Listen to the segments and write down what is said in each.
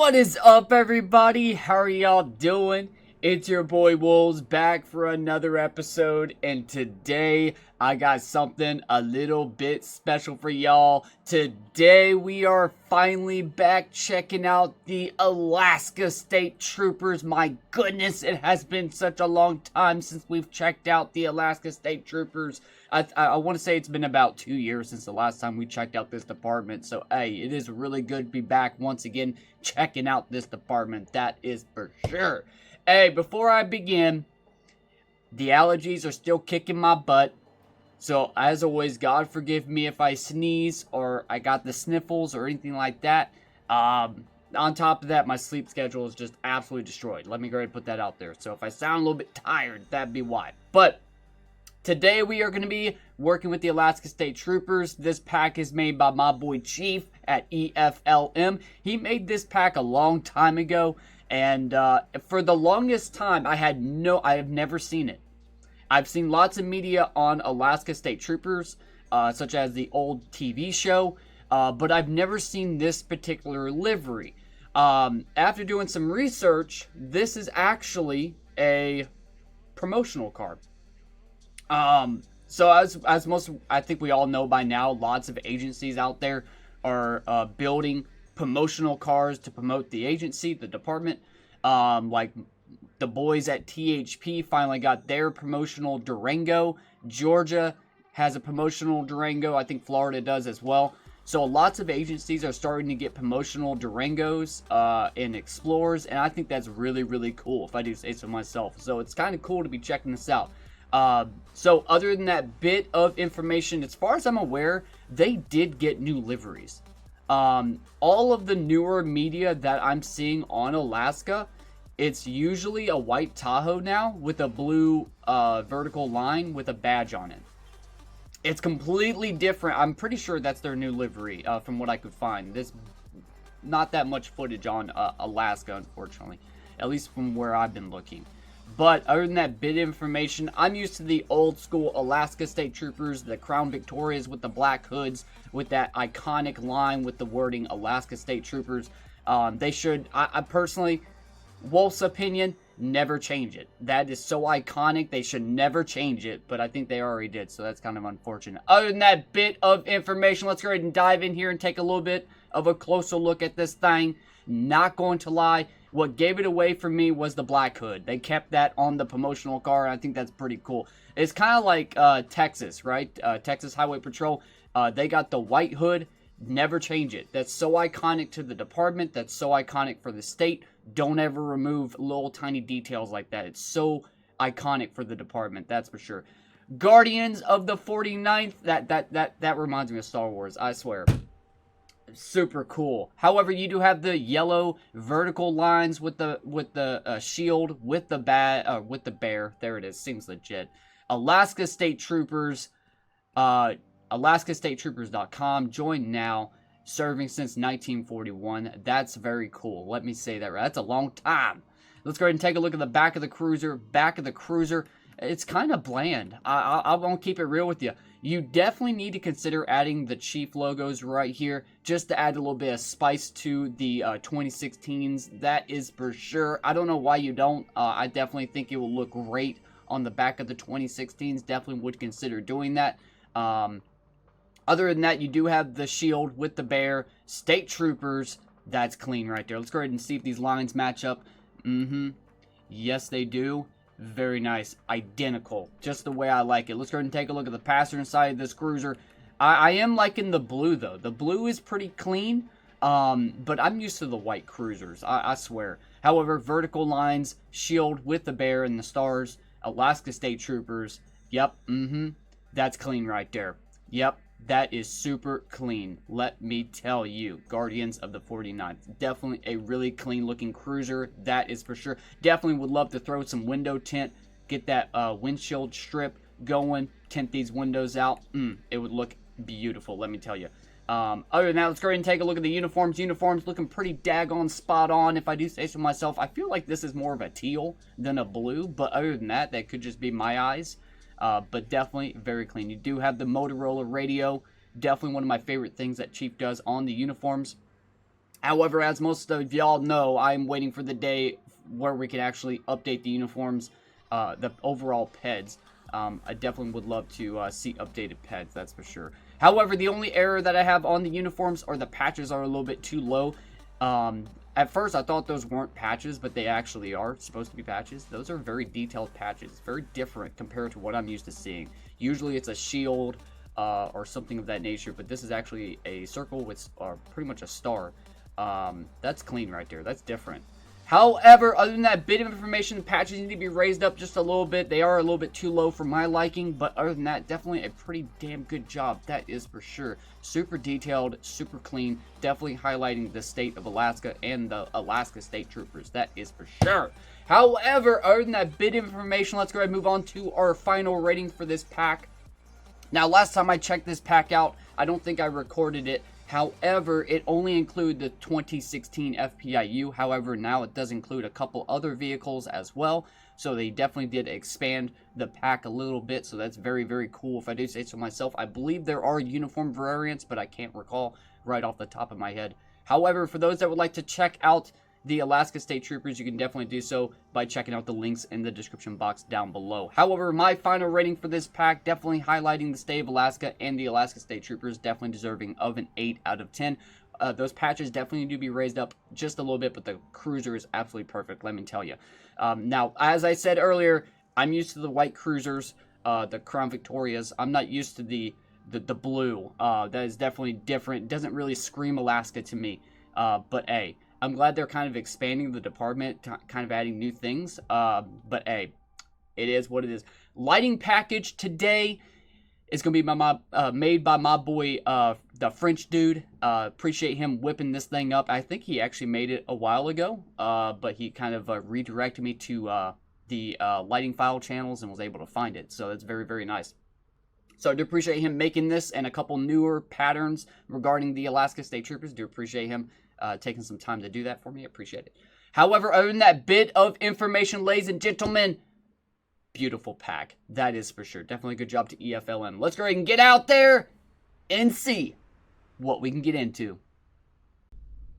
What is up, everybody? How are y'all doing? It's your boy Wolves back for another episode, and today I got something a little bit special for y'all. Today we are finally back checking out the Alaska State Troopers. My goodness, it has been such a long time since we've checked out the Alaska State Troopers. I want to say it's been about 2 years since the last time we checked out this department. So, hey, it is really good to be back once again checking out this department. That is for sure. Hey, before I begin, the allergies are still kicking my butt. So, as always, God forgive me if I sneeze or I got the sniffles or anything like that. On top of that, my sleep schedule is just absolutely destroyed. Let me go ahead and put that out there. So, if I sound a little bit tired, that'd be why. But today we are going to be working with the Alaska State Troopers. This pack is made by my boy Chief at EFLM. He made this pack a long time ago, and for the longest time I have never seen it. I've seen lots of media on Alaska State Troopers, such as the old TV show, but I've never seen this particular livery. After doing some research, this is actually a promotional card. So as most, I think we all know by now, lots of agencies out there are building promotional cars to promote the agency, the department. Like the boys at THP finally got their promotional Durango. Georgia has a promotional Durango. I think Florida does as well. So lots of agencies are starting to get promotional Durangos and Explorers, and I think that's really, really cool, if I do say so myself. So it's kind of cool to be checking this out. So other than that bit of information, as far as I'm aware, they did get new liveries. All of the newer media that I'm seeing on Alaska, it's usually a white Tahoe now with a blue vertical line with a badge on it. It's completely different. I'm pretty sure that's their new livery from what I could find. There's not that much footage on Alaska, unfortunately, at least from where I've been looking. But other than that bit of information, I'm used to the old school Alaska State Troopers, the Crown Victorias with the black hoods, with that iconic line with the wording Alaska State Troopers. They should, I personally, Wolf's opinion, never change it. That is so iconic, they should never change it, but I think they already did, so that's kind of unfortunate. Other than that bit of information, let's go ahead and dive in here and take a little bit of a closer look at this thing. Not going to lie, what gave it away for me was the black hood. They kept that on the promotional car, and I think that's pretty cool. It's kind of like Texas, right? Texas Highway Patrol. They got the white hood. Never change it. That's so iconic to the department. That's so iconic for the state. Don't ever remove little tiny details like that. It's so iconic for the department, that's for sure. Guardians of the 49th. That reminds me of Star Wars, I swear. Super cool. However, you do have the yellow vertical lines with the shield with the bear. There it is. Seems legit. Alaska State Troopers. AlaskaStateTroopers.com. Join now. Serving since 1941. That's very cool. Let me say that right. That's a long time. Let's go ahead and take a look at the back of the cruiser. Back of the cruiser. It's kind of bland. I won't keep it real with you. You definitely need to consider adding the Chief logos right here, just to add a little bit of spice to the 2016s. That is for sure. I don't know why you don't. I definitely think it will look great on the back of the 2016s. Definitely would consider doing that. Other than that, you do have the shield with the bear. State Troopers. That's clean right there. Let's go ahead and see if these lines match up. Yes, they do. Very nice. Identical. Just the way I like it. Let's go ahead and take a look at the passenger side of this cruiser. I am liking the blue, though. The blue is pretty clean, but I'm used to the white cruisers. I swear. However, vertical lines, shield with the bear and the stars, Alaska State Troopers. Yep, that's clean right there. Yep, that is super clean. Let me tell you, Guardians of the 49th. Definitely a really clean looking cruiser. That is for sure. Definitely would love to throw some window tint. Get that windshield strip going. Tint these windows out. It would look beautiful, let me tell you. Other than that, let's go ahead and take a look at the uniforms. Uniforms looking pretty daggone spot on, if I do say so myself. I feel like this is more of a teal than a blue, but other than that, that could just be my eyes. But definitely very clean. You do have the Motorola radio. Definitely one of my favorite things that Chief does on the uniforms. However, as most of y'all know, I'm waiting for the day where we can actually update the uniforms, the overall PEDs. I definitely would love to see updated PEDs, that's for sure. However, the only error that I have on the uniforms are the patches are a little bit too low. At first, I thought those weren't patches, but they actually are supposed to be patches. Those are very detailed patches, very different compared to what I'm used to seeing. Usually, it's a shield or something of that nature, but this is actually a circle with pretty much a star. That's clean right there. That's different. However, other than that bit of information, the patches need to be raised up just a little bit. They are a little bit too low for my liking, but other than that, definitely a pretty damn good job. That is for sure. Super detailed, super clean, definitely highlighting the state of Alaska and the Alaska State Troopers. That is for sure. However, other than that bit of information, let's go ahead and move on to our final rating for this pack. Now, last time I checked this pack out, I don't think I recorded it. However, it only included the 2016 FPIU. However, now it does include a couple other vehicles as well. So they definitely did expand the pack a little bit. So that's very, very cool if I do say so myself. I believe there are uniform variants, but I can't recall right off the top of my head. However, for those that would like to check out the Alaska State Troopers, you can definitely do so by checking out the links in the description box down below. However, my final rating for this pack, definitely highlighting the state of Alaska and the Alaska State Troopers, definitely deserving of an 8 out of 10. Those patches definitely need to be raised up just a little bit, but the cruiser is absolutely perfect, let me tell you. Now, as I said earlier, I'm used to the white cruisers, the Crown Victorias. I'm not used to the blue. That is definitely different. It doesn't really scream Alaska to me, but hey, I'm glad they're kind of expanding the department, kind of adding new things. But hey, it is what it is. Lighting package today is going to be made by my boy, the French dude. Appreciate him whipping this thing up. I think he actually made it a while ago, but he kind of redirected me to the lighting file channels and was able to find it. So that's very, very nice. So I do appreciate him making this and a couple newer patterns regarding the Alaska State Troopers. Do appreciate him taking some time to do that for me. I appreciate it. However, other than that bit of information, ladies and gentlemen, beautiful pack. That is for sure. Definitely good job to EFLM. Let's go ahead and get out there and see what we can get into.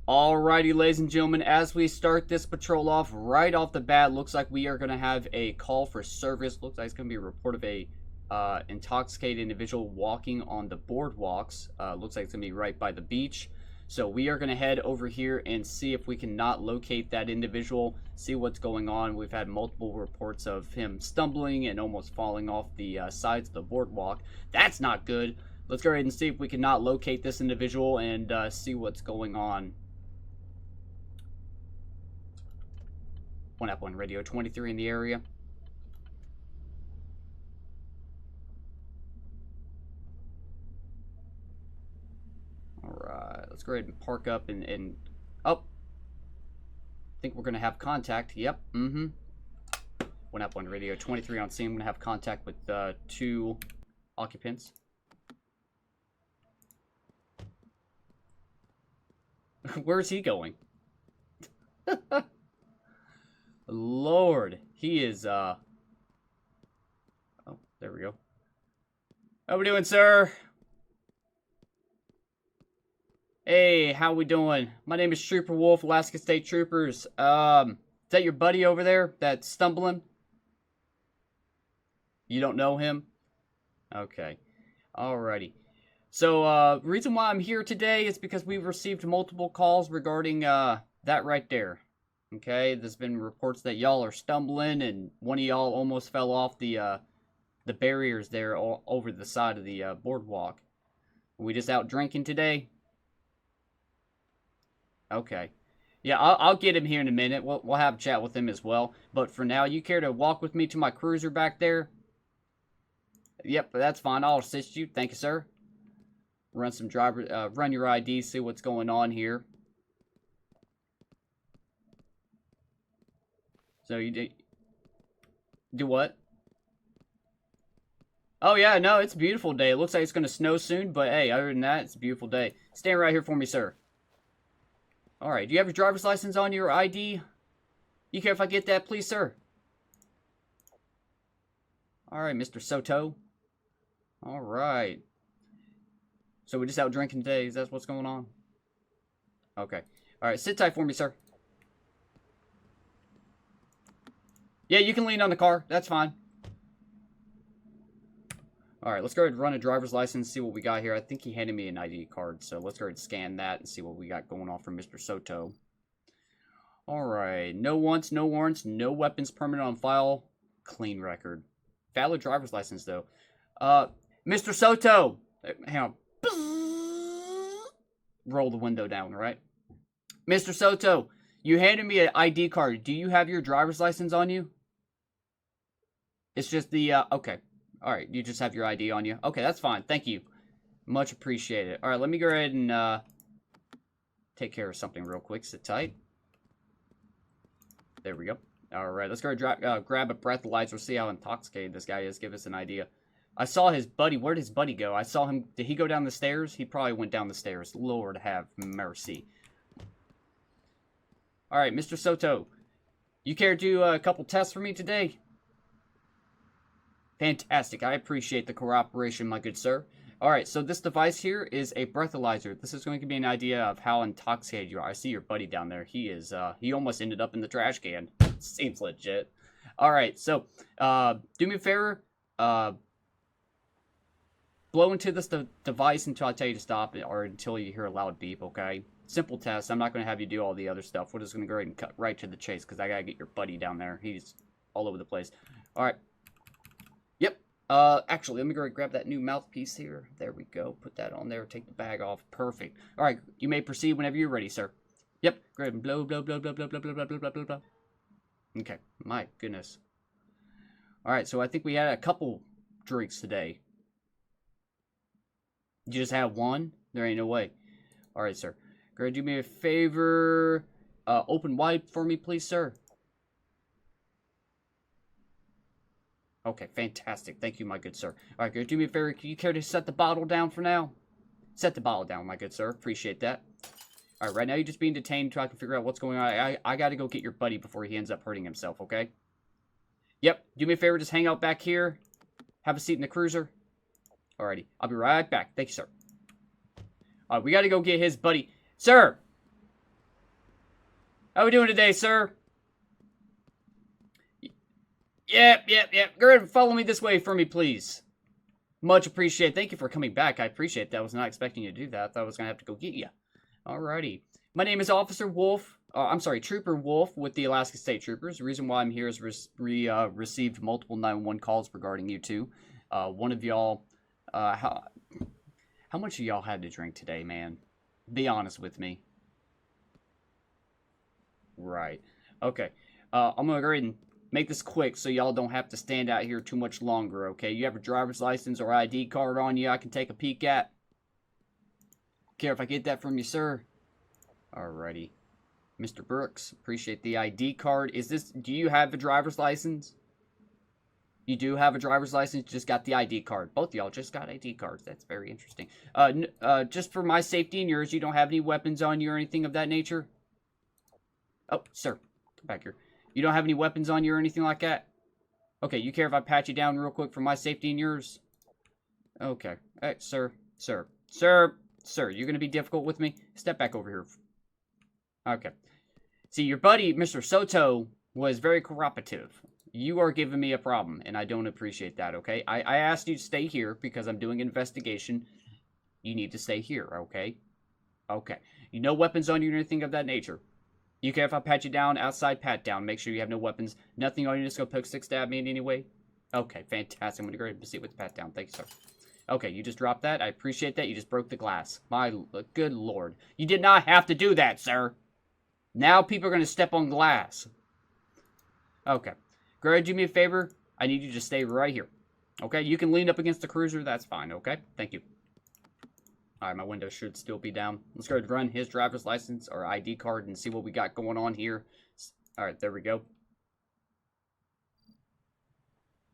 Alrighty, ladies and gentlemen, as we start this patrol off, right off the bat, looks like we are going to have a call for service. Looks like it's going to be a report of a intoxicated individual walking on the boardwalks. Looks like it's going to be right by the beach. So we are going to head over here and see if we can not locate that individual, see what's going on. We've had multiple reports of him stumbling and almost falling off the sides of the boardwalk. That's not good. Let's go ahead and see if we can not locate this individual and see what's going on. 1 Radio 23 in the area. Alright, let's go ahead and park up and oh, I think we're going to have contact. Yep, 1 Radio 23 on scene. I'm going to have contact with 2 occupants. Where's he going? Lord, he is, oh, there we go. How we doing, sir? Hey, how we doing? My name is Trooper Wolf, Alaska State Troopers. Is that your buddy over there that's stumbling? You don't know him? Okay. Alrighty. So, reason why I'm here today is because we've received multiple calls regarding, that right there. Okay, there's been reports that y'all are stumbling and one of y'all almost fell off the barriers there all over the side of the boardwalk. Are we just out drinking today? Okay. Yeah, I'll get him here in a minute. We'll have a chat with him as well. But for now, you care to walk with me to my cruiser back there? Yep, that's fine. I'll assist you. Thank you, sir. Run some run your ID, see what's going on here. So you do what? Oh yeah, no, it's a beautiful day. It looks like it's going to snow soon, but hey, other than that, it's a beautiful day. Stand right here for me, sir. Alright, do you have your driver's license on your ID? You care if I get that, please, sir? Alright, Mr. Soto. Alright. So we're just out drinking today, is that what's going on? Okay. All right, sit tight for me, sir. Yeah, you can lean on the car. That's fine. All right, let's go ahead and run a driver's license, see what we got here. I think he handed me an ID card, so let's go ahead and scan that and see what we got going on from Mr. Soto. All right, no wants, no warrants, no weapons permanent on file. Clean record. Valid driver's license, though. Mr. Soto! Hang on. Roll the window down, right? Mr. Soto, you handed me an ID card. Do you have your driver's license on you? It's just the, okay. All right, you just have your ID on you. Okay, that's fine. Thank you. Much appreciated. All right, let me go ahead and, take care of something real quick. Sit tight. There we go. All right, let's go grab a breathalyzer. See how intoxicated this guy is. Give us an idea. I saw his buddy. Where did his buddy go? I saw him. Did he go down the stairs? He probably went down the stairs. Lord have mercy. All right, Mr. Soto. You care to do a couple tests for me today? Fantastic. I appreciate the cooperation, my good sir. All right, so this device here is a breathalyzer. This is going to give me an idea of how intoxicated you are. I see your buddy down there. He is, he almost ended up in the trash can. Seems legit. All right, so, do me a favor. Blow into this device until I tell you to stop, or until you hear a loud beep, okay? Simple test. I'm not going to have you do all the other stuff. We're just going to go ahead and cut right to the chase, because I got to get your buddy down there. He's all over the place. All right. Yep. Actually, let me go ahead and grab that new mouthpiece here. There we go. Put that on there. Take the bag off. Perfect. All right. You may proceed whenever you're ready, sir. Yep. Go ahead and blow, blow, blow, blow, blow, blow, blow, blow, blow, blow, blow. Okay. My goodness. All right. So I think we had a couple drinks today. You just had one? There ain't no way. All right, sir. Go ahead, do me a favor. Open wide for me, please, sir. Okay, fantastic. Thank you, my good sir. All right, go ahead, do me a favor. Can you care to set the bottle down for now? Set the bottle down, my good sir. Appreciate that. All right, right now you're just being detained until I can figure out what's going on. I got to go get your buddy before he ends up hurting himself, okay? Yep, do me a favor. Just hang out back here. Have a seat in the cruiser. Alrighty, I'll be right back. Thank you, sir. Alright, we got to go get his buddy. Sir! How we doing today, sir? Yep. Go ahead and follow me this way for me, please. Much appreciated. Thank you for coming back. I appreciate that. I was not expecting you to do that. I thought I was going to have to go get you. Alrighty. My name is Officer Wolf. Trooper Wolf with the Alaska State Troopers. The reason why I'm here is we received multiple 911 calls regarding you two. One of y'all... how much of y'all had to drink today, man? Be honest with me. Right. Okay. I'm gonna go ahead and make this quick so y'all don't have to stand out here too much longer, okay? You have a driver's license or ID card on you I can take a peek at? Care if I get that from you, sir? Alrighty. Mr. Brooks, appreciate the ID card. Do you have a driver's license? You do have a driver's license, just got the ID card. Both of y'all just got ID cards. That's very interesting. Just for my safety and yours, you don't have any weapons on you or anything of that nature? Oh, sir, come back here. You don't have any weapons on you or anything like that? Okay, you care if I pat you down real quick for my safety and yours? Okay. Hey, sir, you're going to be difficult with me? Step back over here. Okay. See, your buddy, Mr. Soto, was very cooperative. You are giving me a problem, and I don't appreciate that, okay? I asked you to stay here because I'm doing an investigation. You need to stay here, okay? Okay. You no weapons on you or anything of that nature. You care if I pat you down? Outside pat down. Make sure you have no weapons. Nothing on you. Just go poke, stick, stab me in any way? Okay, fantastic. I'm going to go ahead and proceed with the pat down. Thank you, sir. Okay, you just dropped that. I appreciate that. You just broke the glass. My good lord. You did not have to do that, sir. Now people are going to step on glass. Okay. Go ahead, do me a favor. I need you to stay right here. Okay, you can lean up against the cruiser. That's fine, okay? Thank you. All right, my window should still be down. Let's go ahead and run his driver's license or ID card and see what we got going on here. All right, there we go.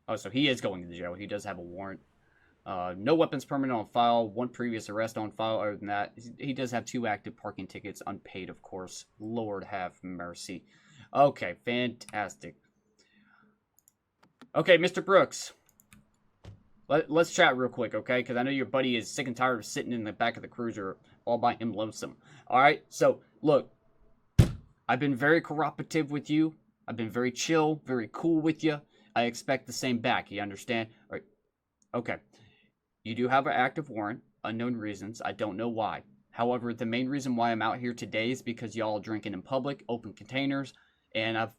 Oh, so he is going to the jail. He does have a warrant. No weapons permanent on file. One previous arrest on file. Other than that, he does have 2 active parking tickets, unpaid, of course. Lord have mercy. Okay, fantastic. Okay, Mr. Brooks. Let's chat real quick, okay? Because I know your buddy is sick and tired of sitting in the back of the cruiser all by him lonesome. All right? So, look, I've been very cooperative with you. I've been very chill, very cool with you. I expect the same back. You understand? All right. Okay. You do have an active warrant. Unknown reasons. I don't know why. However, the main reason why I'm out here today is because y'all drinking in public, open containers, and I've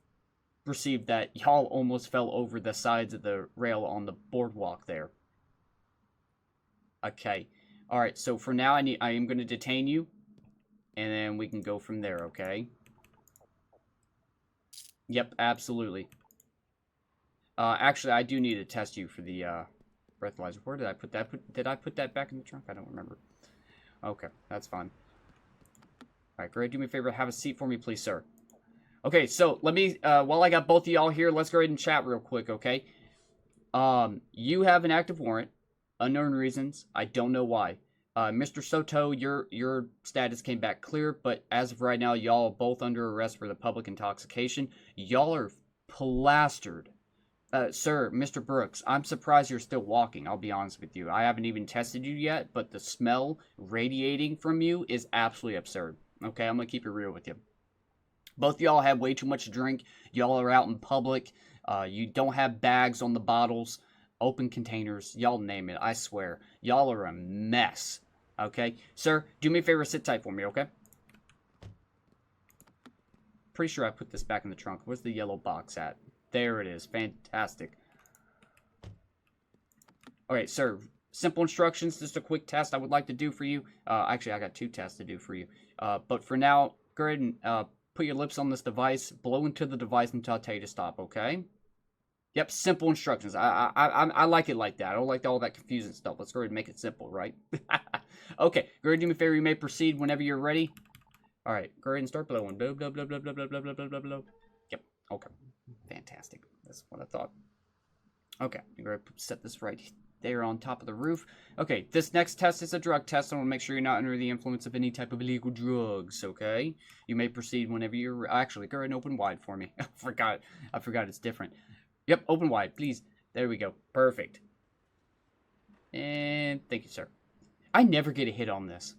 received that y'all almost fell over the sides of the rail on the boardwalk there. Okay. All right. So for now, I am going to detain you, and then we can go from there. Okay. Yep. Absolutely. Actually, I do need to test you for the breathalyzer. Where did I put that? Did I put that back in the trunk? I don't remember. Okay, that's fine. All right, great. Do me a favor. Have a seat for me, please, sir. Okay, so let me, while I got both of y'all here, let's go ahead and chat real quick, okay? You have an active warrant. Unknown reasons. I don't know why. Mr. Soto, your status came back clear, but as of right now, y'all are both under arrest for the public intoxication. Y'all are plastered. Sir, Mr. Brooks, I'm surprised you're still walking, I'll be honest with you. I haven't even tested you yet, but the smell radiating from you is absolutely absurd. Okay, I'm going to keep it real with you. Both of y'all have way too much to drink. Y'all are out in public. You don't have bags on the bottles, open containers, y'all name it, I swear. Y'all are a mess. Okay? Sir, do me a favor, sit tight for me, okay? Pretty sure I put this back in the trunk. Where's the yellow box at? There it is. Fantastic. Alright, sir. Simple instructions. Just a quick test I would like to do for you. Actually, I got 2 tests to do for you. But for now, go ahead and put your lips on this device. Blow into the device until I tell you to stop, okay? Yep, simple instructions. I like it like that. I don't like all that confusing stuff. Let's go ahead and make it simple, right? Okay, go ahead and do me a favor. You may proceed whenever you're ready. Alright, go ahead and start blowing. Blow, blow, blow, blow, blow, blow, blow, blow, blow, blow, blow. Yep, okay. Fantastic. That's what I thought. Okay, I'm going to set this right there on top of the roof. Okay, this next test is a drug test. I want to make sure you're not under the influence of any type of illegal drugs, okay? You may proceed whenever you're... Actually, go ahead and open wide for me. I forgot it's different. Yep, open wide, please. There we go. Perfect. And thank you, sir. I never get a hit on this.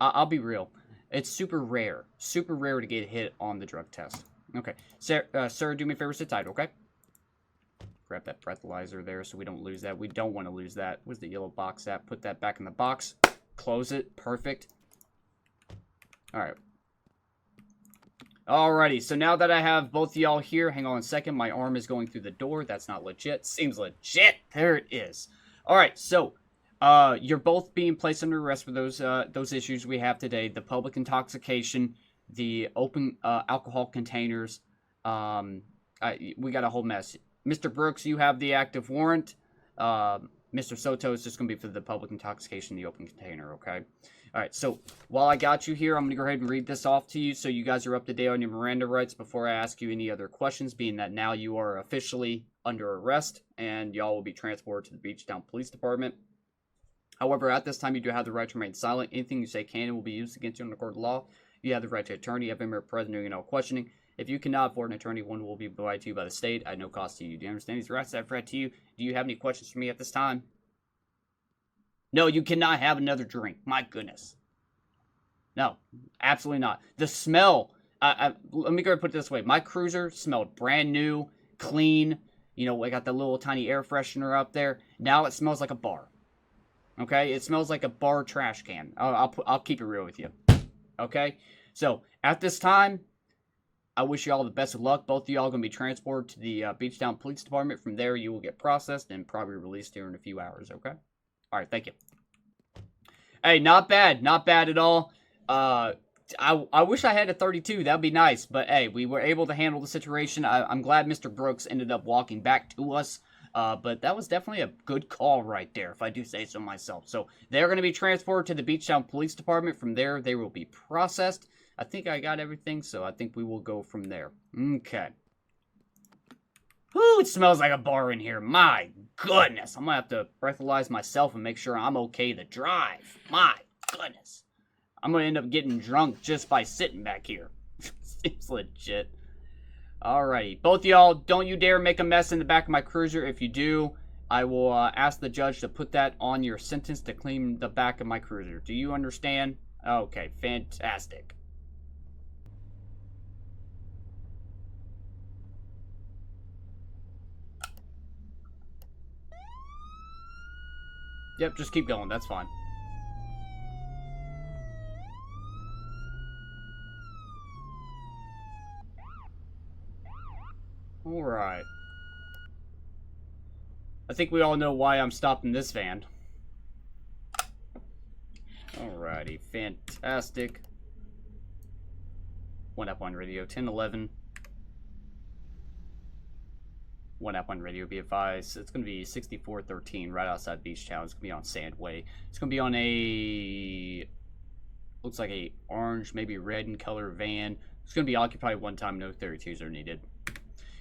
I'll be real. It's super rare. Super rare to get a hit on the drug test. Okay. Sir, do me a favor, sit tight, okay? Grab that breathalyzer there so we don't lose that. We don't want to lose that. Where's the yellow box at? Put that back in the box. Close it. Perfect. Alright. Alrighty, so now that I have both of y'all here, hang on a second. My arm is going through the door. That's not legit. Seems legit. There it is. Alright, so you're both being placed under arrest for those issues we have today. The public intoxication, the open alcohol containers. We got a whole mess. Mr. Brooks, you have the active warrant. Mr. Soto is just going to be for the public intoxication, the open container, okay? Alright, so while I got you here, I'm going to go ahead and read this off to you so you guys are up to date on your Miranda rights before I ask you any other questions, being that now you are officially under arrest and y'all will be transported to the Beachtown Police Department. However, at this time, you do have the right to remain silent. Anything you say can and will be used against you in the court of law. You have the right to attorney. You have been present during all questioning. If you cannot afford an attorney, one will be provided to you by the state at no cost to you. Do you understand these rights that I've read to you? Do you have any questions for me at this time? No, you cannot have another drink. My goodness. No, absolutely not. The smell, let me go ahead and put it this way. My cruiser smelled brand new, clean. You know, I got the little tiny air freshener up there. Now it smells like a bar. Okay? It smells like a bar trash can. I'll keep it real with you. Okay? So, at this time, I wish you all the best of luck. Both of y'all are going to be transported to the Beachtown Police Department. From there, you will get processed and probably released here in a few hours, okay? All right, thank you. Hey, not bad. Not bad at all. I wish I had a 32. That'd be nice. But, hey, we were able to handle the situation. I'm glad Mr. Brooks ended up walking back to us. But that was definitely a good call right there, if I do say so myself. So, they're going to be transported to the Beachtown Police Department. From there, they will be processed. I think I got everything, so I think we will go from there. Okay. Ooh, it smells like a bar in here. My goodness. I'm going to have to breathalyze myself and make sure I'm okay to drive. My goodness. I'm going to end up getting drunk just by sitting back here. Seems legit. Alrighty. Both of y'all, don't you dare make a mess in the back of my cruiser. If you do, I will ask the judge to put that on your sentence to clean the back of my cruiser. Do you understand? Okay, fantastic. Yep, just keep going. That's fine. Alright. I think we all know why I'm stopping this van. Alrighty, fantastic. 1F1 radio, 1011. 1F1 radio, be advised. It's going to be 6413 right outside Beach Town. It's going to be on Sandway. It's going to be on a... looks like a orange, maybe red in color van. It's going to be occupied one time. No 32s are needed.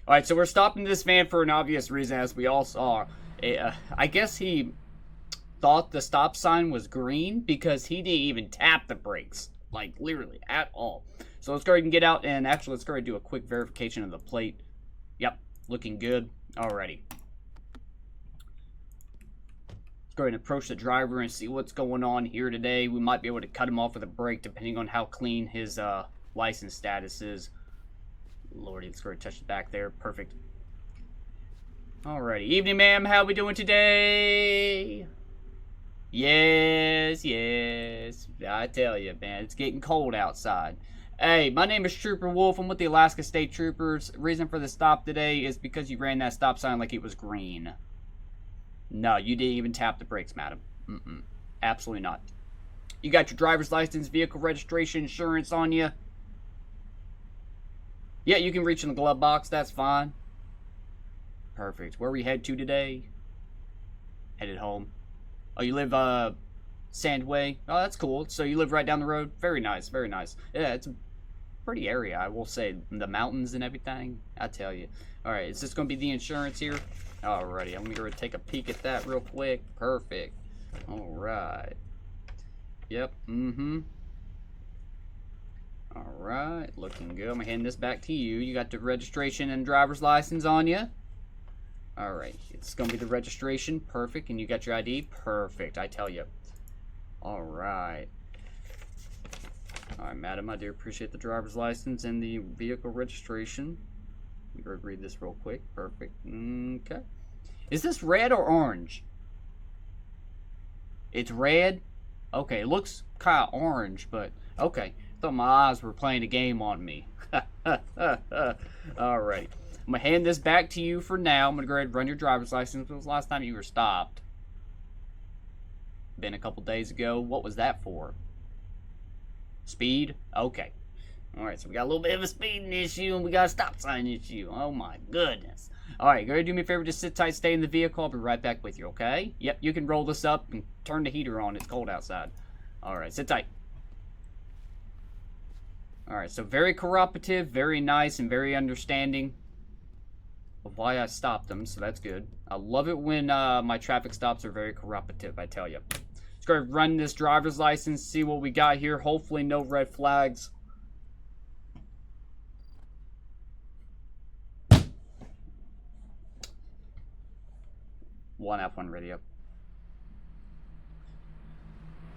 Alright, so we're stopping this van for an obvious reason, as we all saw. I guess he thought the stop sign was green because he didn't even tap the brakes. Like, literally, at all. So let's go ahead and get out, and actually, let's go ahead and do a quick verification of the plate. Yep, looking good. Alrighty. Let's go ahead and approach the driver and see what's going on here today. We might be able to cut him off with a brake, depending on how clean his license status is. Lordy, let's go ahead and touch it back there. Perfect. Alrighty. Evening, ma'am. How we doing today? Yes, yes. I tell you, man, it's getting cold outside. Hey, my name is Trooper Wolf. I'm with the Alaska State Troopers. Reason for the stop today is because you ran that stop sign like it was green. No, you didn't even tap the brakes, madam. Absolutely not. You got your driver's license, vehicle registration, insurance on you? Yeah, you can reach in the glove box. That's fine. Perfect. Where we head to today? Headed home. Oh, you live, Sandway? Oh, that's cool. So you live right down the road? Very nice, very nice. Yeah, it's a pretty area, I will say. The mountains and everything, I tell you. Alright, is this going to be the insurance here? Alrighty, I'm going to take a peek at that real quick. Perfect. Alright. Yep, Alright, looking good. I'm going to hand this back to you. You got the registration and driver's license on you? Alright, it's going to be the registration. Perfect. And you got your ID? Perfect, I tell you. Alright. Alright, madam, I do appreciate the driver's license and the vehicle registration. Let me read this real quick. Perfect. Okay. Is this red or orange? It's red? Okay, it looks kind of orange, but okay. I thought my eyes were playing a game on me. Alright. I'm going to hand this back to you for now. I'm going to go ahead and run your driver's license. When was the last time you were stopped? Been a couple days ago. What was that for? Speed? Okay. Alright, so we got a little bit of a speeding issue and we got a stop sign issue. Oh my goodness. Alright, go ahead and do me a favor. Just sit tight, stay in the vehicle. I'll be right back with you, okay? Yep, you can roll this up and turn the heater on. It's cold outside. Alright, sit tight. Alright, so very cooperative, very nice, and very understanding of why I stopped them, so that's good. I love it when my traffic stops are very cooperative, I tell you. Let's go ahead and run this driver's license, see what we got here. Hopefully no red flags. One F1 radio.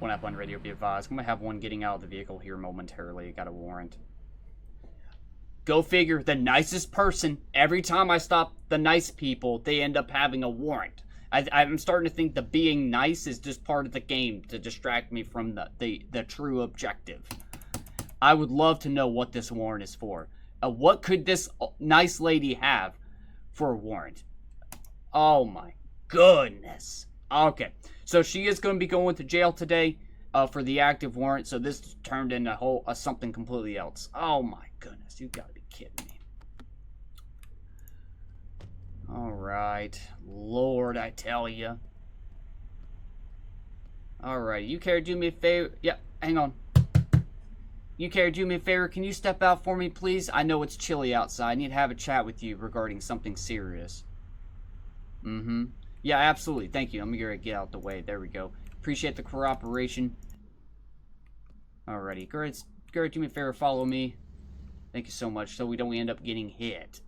1F1 radio, be advised. I'm going to have one getting out of the vehicle here momentarily. Got a warrant. Go figure, the nicest person, every time I stop the nice people, they end up having a warrant. I'm starting to think the being nice is just part of the game to distract me from the true objective. I would love to know what this warrant is for. What could this nice lady have for a warrant? Oh my goodness. Okay, so she is going to be going to jail today for the active warrant, so this turned into something completely else. Oh my goodness, you gotta be kidding me. Alright, Lord, I tell you. Alright, you care to do me a favor? Yep, hang on. You care to do me a favor? Can you step out for me, please? I know it's chilly outside. I need to have a chat with you regarding something serious. Yeah, absolutely. Thank you. Let me get out the way. There we go. Appreciate the cooperation. Alrighty. Go ahead, do me a favor. Follow me. Thank you so much. So we don't end up getting hit.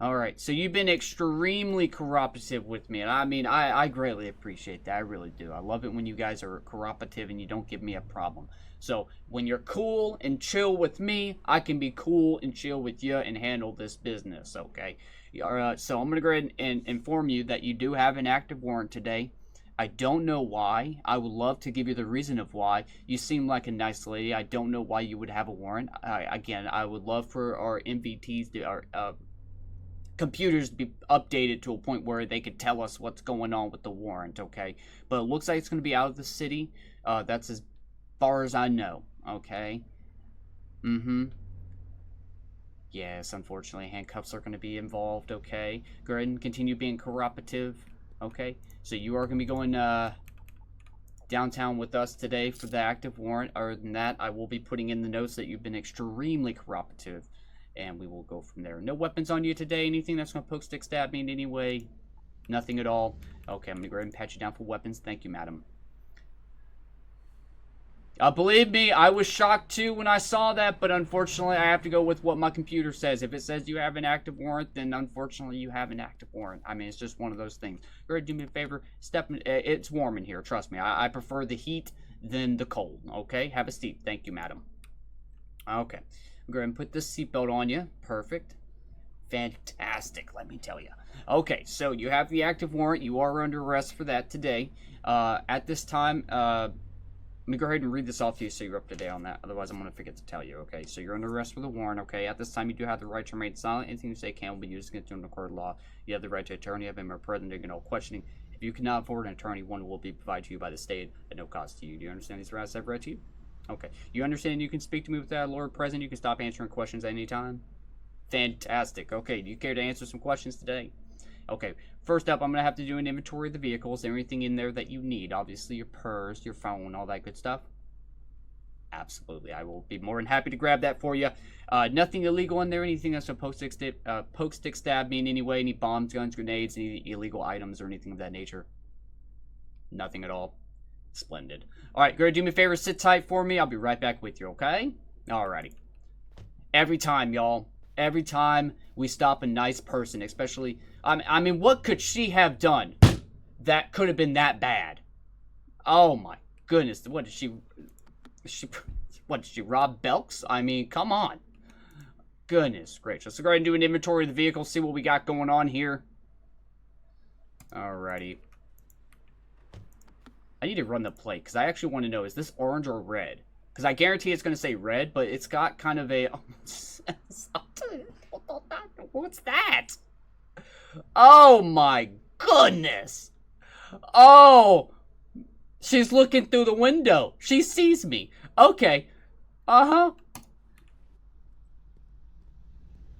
Alright. So you've been extremely cooperative with me. And I mean, I greatly appreciate that. I really do. I love it when you guys are cooperative and you don't give me a problem. So when you're cool and chill with me, I can be cool and chill with you and handle this business. Okay. So I'm going to go ahead and inform you that you do have an active warrant today. I don't know why. I would love to give you the reason of why. You seem like a nice lady. I don't know why you would have a warrant. Again, I would love for our MVTs to, our computers to be updated to a point where they could tell us what's going on with the warrant, okay? But it looks like it's going to be out of the city. That's as far as I know, okay? Yes, unfortunately, handcuffs are going to be involved, okay? Go ahead and continue being cooperative, okay? So you are going to be going downtown with us today for the active warrant. Other than that, I will be putting in the notes that you've been extremely cooperative, and we will go from there. No weapons on you today? Anything that's going to poke, stick, stab me in any way? Nothing at all? Okay, I'm going to go ahead and pat you down for weapons. Thank you, madam. Believe me, I was shocked too when I saw that, but unfortunately I have to go with what my computer says. If it says you have an active warrant, then unfortunately you have an active warrant. I mean, it's just one of those things. Go ahead, do me a favor. It's warm in here, trust me. I prefer the heat than the cold, okay? Have a seat. Thank you, madam. Okay. Go ahead and put this seatbelt on you. Perfect. Fantastic, let me tell you. Okay, so you have the active warrant. You are under arrest for that today. At this time, let me go ahead and read this off to you so you're up to date on that. Otherwise, I'm going to forget to tell you, okay? So you're under arrest for the warrant, okay? At this time, you do have the right to remain silent. Anything you say can be used against you in the court of law. You have the right to attorney. Have been present during no questioning. If you cannot afford an attorney, one will be provided to you by the state at no cost to you. Do you understand these rights I've read to you? Okay. You understand you can speak to me without a lawyer present? You can stop answering questions at any time? Fantastic. Okay, do you care to answer some questions today? Okay, first up, I'm going to have to do an inventory of the vehicles, everything in there that you need. Obviously, your purse, your phone, all that good stuff. Absolutely, I will be more than happy to grab that for you. Nothing illegal in there, anything that's supposed to poke, stick, stab me in any way, any bombs, guns, grenades, any illegal items, or anything of that nature. Nothing at all. Splendid. Alright, go ahead, do me a favor, sit tight for me. I'll be right back with you, okay? Alrighty. Every time, y'all. Every time we stop a nice person, especially... I mean, what could she have done that could have been that bad? Oh my goodness. What did she rob Belks? I mean, come on. Goodness gracious. So go ahead and do an inventory of the vehicle, see what we got going on here. Alrighty. I need to run the plate, because I actually want to know, is this orange or red? Because I guarantee it's going to say red, but it's got kind of a... What's that? Oh my goodness. Oh, she's looking through the window. She sees me. Okay.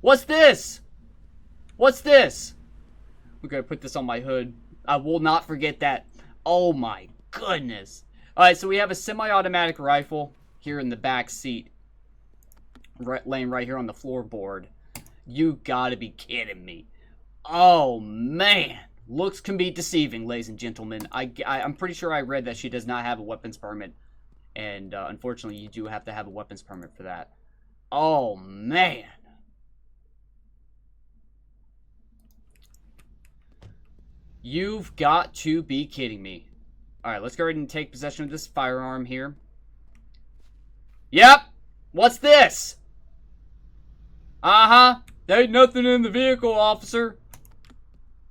What's this? What's this? We're gonna put this on my hood. I will not forget that. Oh my goodness. Alright, so we have a semi-automatic rifle here in the back seat. Laying right here on the floorboard. You gotta be kidding me. Oh, man. Looks can be deceiving, ladies and gentlemen. I'm pretty sure I read that she does not have a weapons permit. And, unfortunately, you do have to have a weapons permit for that. Oh, man. You've got to be kidding me. Alright, let's go ahead and take possession of this firearm here. Yep. What's this? There ain't nothing in the vehicle, officer.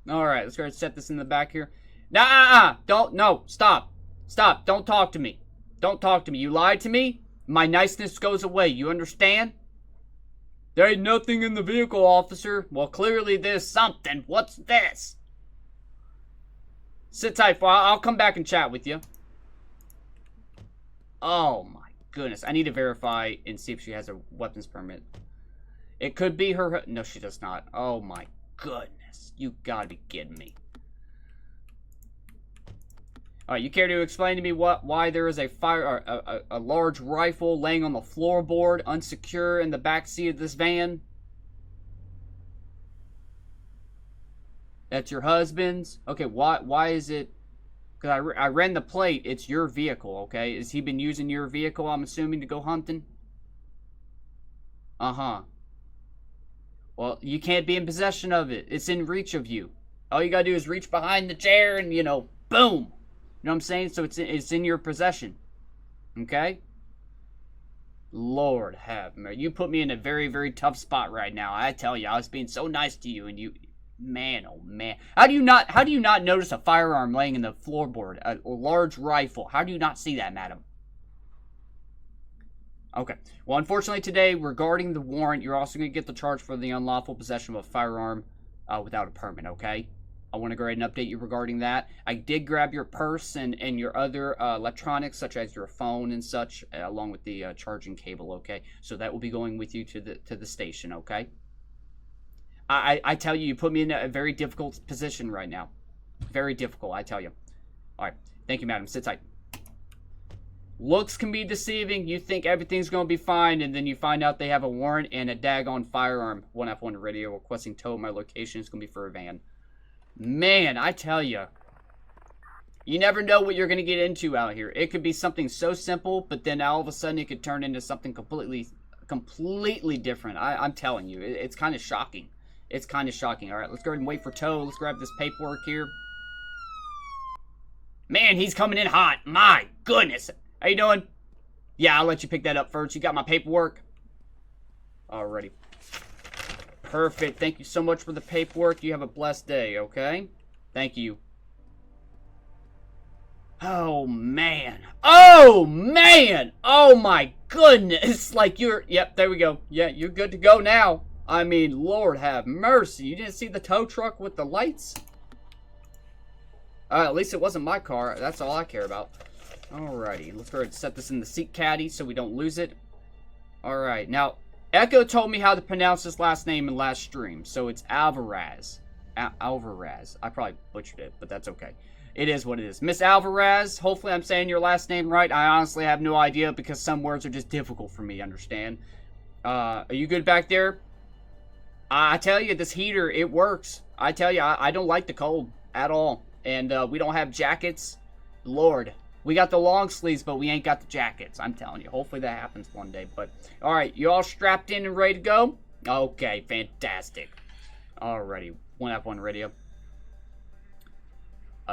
Alright, let's go ahead and set this in the back here. No, stop. Stop, don't talk to me. Don't talk to me. You lied to me, my niceness goes away, you understand? There ain't nothing in the vehicle, officer. Well, clearly there's something. What's this? Sit tight, I'll come back and chat with you. Oh my goodness, I need to verify and see if she has a weapons permit. It could be her... No, she does not. Oh my goodness. You gotta be kidding me. Alright, you care to explain to me why there is a large rifle laying on the floorboard, unsecure, in the back seat of this van? That's your husband's? Okay, why is it... Because I ran the plate, it's your vehicle, okay? Has he been using your vehicle, I'm assuming, to go hunting? Well, you can't be in possession of it. It's in reach of you. All you gotta do is reach behind the chair and, you know, boom! You know what I'm saying? So it's in your possession. Okay? Lord have mercy. You put me in a very, very tough spot right now. I tell you, I was being so nice to you and you... Man, oh man. How do you not notice a firearm laying in the floorboard? A large rifle. How do you not see that, madam? Okay. Well, unfortunately today, regarding the warrant, you're also going to get the charge for the unlawful possession of a firearm without a permit, okay? I want to go ahead and update you regarding that. I did grab your purse and your other electronics, such as your phone and such, along with the charging cable, okay? So that will be going with you to the station, okay? I tell you, you put me in a very difficult position right now. Very difficult, I tell you. All right. Thank you, madam. Sit tight. Looks can be deceiving. You think everything's going to be fine, and then you find out they have a warrant and a daggone firearm. 1F1 radio requesting tow. My location is going to be for a van. Man, I tell you. You never know what you're going to get into out here. It could be something so simple, but then all of a sudden it could turn into something completely different. I'm telling you. It's kind of shocking. It's kind of shocking. All right, let's go ahead and wait for tow. Let's grab this paperwork here. Man, he's coming in hot. My goodness. How you doing? Yeah, I'll let you pick that up first. You got my paperwork? Alrighty. Perfect. Thank you so much for the paperwork. You have a blessed day, okay? Thank you. Oh, man. Oh, man. Oh, my goodness. Like you're... Yep, there we go. Yeah, you're good to go now. I mean, Lord have mercy. You didn't see the tow truck with the lights? At least it wasn't my car. That's all I care about. Alrighty. Let's go ahead and set this in the seat caddy so we don't lose it. Alright. Now, Echo told me how to pronounce his last name in last stream. So it's Alvarez. Alvarez. I probably butchered it, but that's okay. It is what it is. Miss Alvarez, hopefully I'm saying your last name right. I honestly have no idea because some words are just difficult for me, understand? Are you good back there? I tell you, this heater, it works. I tell you, I don't like the cold at all. And we don't have jackets. Lord. We got the long sleeves, but we ain't got the jackets. I'm telling you. Hopefully that happens one day. But, alright, you all strapped in and ready to go? Okay, fantastic. Alrighty, 1F1 radio.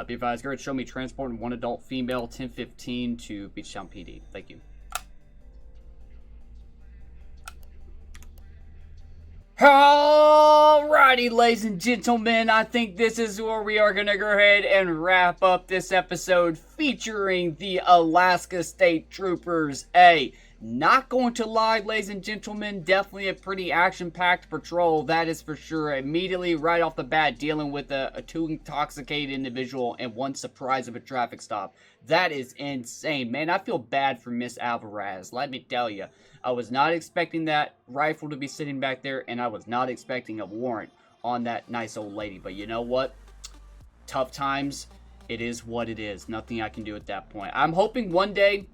Be advised, go ahead and show me transporting one adult female, 1015 to Beachtown PD. Thank you. Alrighty, ladies and gentlemen, I think this is where we are going to go ahead and wrap up this episode featuring the Alaska State Troopers. Hey, not going to lie, ladies and gentlemen, definitely a pretty action-packed patrol, that is for sure. Immediately, right off the bat, dealing with a two intoxicated individual and one surprise of a traffic stop. That is insane, man. I feel bad for Miss Alvarez, let me tell you. I was not expecting that rifle to be sitting back there, and I was not expecting a warrant on that nice old lady. But you know what? Tough times, it is what it is. Nothing I can do at that point. I'm hoping one day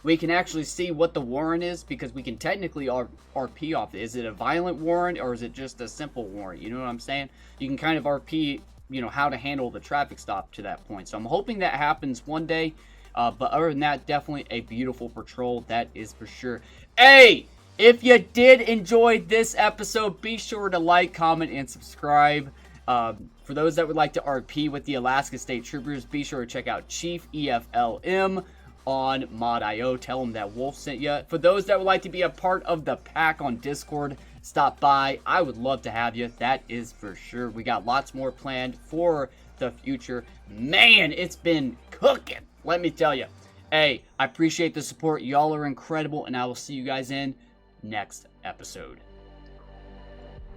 we can actually see what the warrant is, because we can technically RP off it. Is it a violent warrant, or is it just a simple warrant? You know what I'm saying? You can kind of RP, you know, how to handle the traffic stop to that point. So I'm hoping that happens one day. But other than that, definitely a beautiful patrol, that is for sure. Hey, if you did enjoy this episode, be sure to like, comment, and subscribe. For those that would like to RP with the Alaska State Troopers, be sure to check out Chief EFLM on Mod.io. Tell them that Wolf sent you. For those that would like to be a part of the pack on Discord, stop by. I would love to have you. That is for sure. We got lots more planned for the future. Man, it's been cooking. Let me tell you. Hey, I appreciate the support. Y'all are incredible, and I will see you guys in next episode.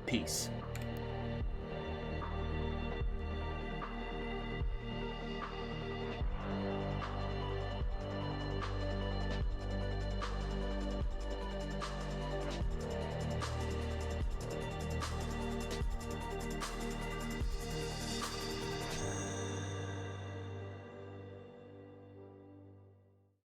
Peace.